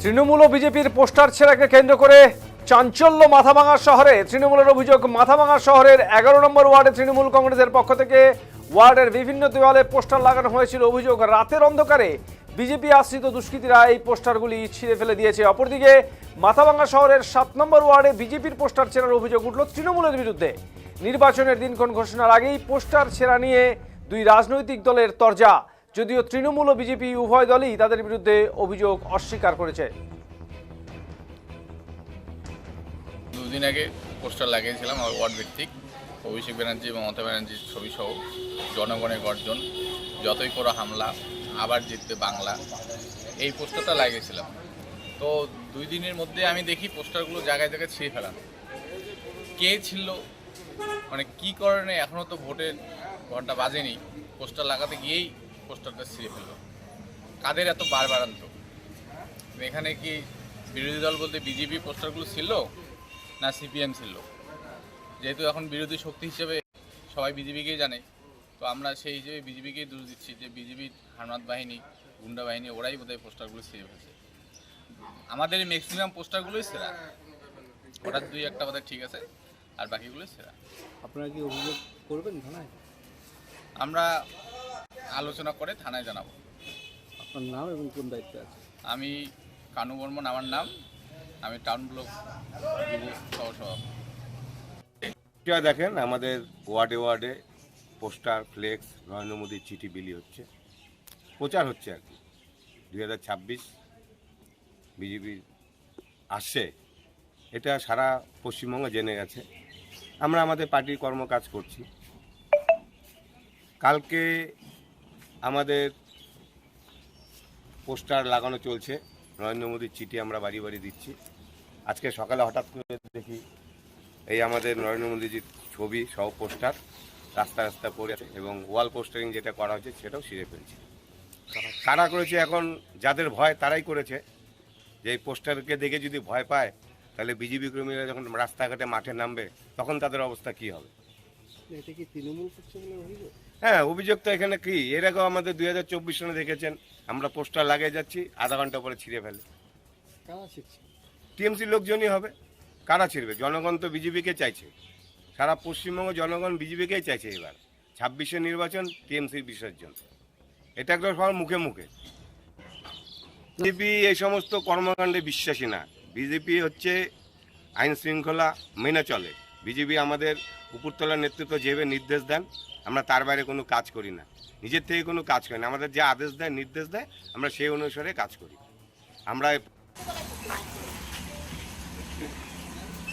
তৃণমূল ও বিজেপির পোস্টার ছেঁড়াকে কেন্দ্র করে চাঞ্চল্য মাথাভাঙা শহরে। তৃণমূলের অভিযোগ, মাথাভাঙা শহরের 11 নম্বর ওয়ার্ডে তৃণমূল কংগ্রেসের পক্ষ থেকে ওয়ার্ডের বিভিন্ন দেওয়ালে পোস্টার লাগানো হয়েছিল। অভিযোগ, রাতের অন্ধকারে বিজেপি আশ্রিত দুষ্কৃতীরা এই পোস্টারগুলি ছিঁড়ে ফেলে দিয়েছে। অপরদিকে মাথাভাঙা শহরের 7 নম্বর ওয়ার্ডে বিজেপির পোস্টার ছেঁড়ার অভিযোগ উঠল তৃণমূলের বিরুদ্ধে। নির্বাচনের দিনক্ষণ ঘোষণার আগেই পোস্টার ছেঁড়া নিয়ে দুই রাজনৈতিক দলের তরজা। যদিও তৃণমূল ও বিজেপি উভয় দলই তাদের বিরুদ্ধে অভিযোগ অস্বীকার করেছে। দুদিন আগে পোস্টার লাগিয়েছিলাম আমার ওয়ার্ড ভিত্তিক, অভিষেক ব্যানার্জি এবং মমতা ব্যানার্জির ছবি সহ জনগণের গর্জন, যতই করো হামলা, আবার জিতবে বাংলা, এই পোস্টারটা লাগিয়েছিলাম। তো 2 দিনের মধ্যে আমি দেখি পোস্টারগুলো জায়গায় জায়গায় ছিঁড়ে ফেলানো। কে ছিল, মানে কী কারণে, এখনও তো ভোটের ঘন্টা বাজেনি, পোস্টার লাগাতে গিয়েই পোস্টারটা ছিঁড়ে ফেললো। কাদের এত বাড়ান্ত? এখানে কি বিরোধী দল বলতে বিজেপি পোস্টারগুলো ছিল না সিপিএম ছিল? যেহেতু এখন বিরোধী শক্তি হিসেবে সবাই বিজেপিকেই জানে, তো আমরা সেই হিসেবে বিজেপিকেই দোষ দিচ্ছি যে বিজেপির হারমাত বাহিনী, গুন্ডা বাহিনী, ওরাই বোধহয় পোস্টারগুলো ছিঁড়ে ফেলছে। আমাদের এই ম্যাক্সিমাম পোস্টারগুলোই সেরা, হঠাৎ 2-1টা বোধহয় ঠিক আছে, আর বাকিগুলোই সেরা। আপনারা কি অভিযোগ করবেন থানায়? আমরা আলোচনা করে থানায় জানাবো। আপনার নাম এবং কোন দায়িত্বে আছে? আমি কানু বর্মন আমার নাম, আমি টাউন ব্লক যুব সহসভাপতি। দেখেন, আমাদের ওয়ার্ডে ওয়ার্ডে পোস্টার, ফ্লেক্স, নরেন্দ্র মোদীর চিঠি বিলি হচ্ছে, প্রচার হচ্ছে আর কি। 2026 বিজেপি আসছে, এটা সারা পশ্চিমবঙ্গ জেনে গেছে। আমরা আমাদের পার্টির কর্মকাজ করছি। কালকে আমাদের পোস্টার লাগানো চলছে, নরেন্দ্র মোদীর চিঠি আমরা বাড়ি বাড়ি দিচ্ছি। আজকে সকালে হঠাৎ করে দেখি এই আমাদের নরেন্দ্র মোদীজির ছবি সহ পোস্টার রাস্তা রাস্তা পড়ে আছে, এবং ওয়াল পোস্টারিং যেটা করা হয়েছে সেটাও ছিঁড়ে ফেলছে। কারা করেছে, এখন যাদের ভয় তারাই করেছে। যে এই পোস্টারকে দেখে যদি ভয় পায়, তাহলে বিজেপি কর্মীরা যখন রাস্তাঘাটে মাঠে নামবে তখন তাদের অবস্থা কী হবে? এটা কি তৃণমূল করছে বলে অভিযোগ? হ্যাঁ, অভিযোগ তো এখানে কি, এর আগেও আমাদের 2024 সালে দেখেছেন, আমরা পোস্টার লাগিয়ে যাচ্ছি, আধা ঘন্টা পরে ছিঁড়ে ফেলে। কারা শিখছে? টিএমসি লোকজনই হবে। কারা ছিঁড়বে? জনগণ তো বিজেপিকে চাইছে, সারা পশ্চিমবঙ্গ জনগণ বিজেপিকেই চাইছে। এবার 26-এর নির্বাচন টিএমসির বিসর্জন, এটা একদম সবার মুখে মুখে। বিজেপি এই সমস্ত কর্মকাণ্ডে বিশ্বাসী না। বিজেপি হচ্ছে আইন শৃঙ্খলা মেনে চলে। বিজেপি আমাদের উপরতলার নেতৃত্ব যেভাবে নির্দেশ দেন, আমরা তার বাইরে কোনো কাজ করি না, নিজের থেকে কোনো কাজ করি না। আমাদের যে আদেশ দেয়, নির্দেশ দেয়, আমরা সেই অনুসারে কাজ করি। আমরা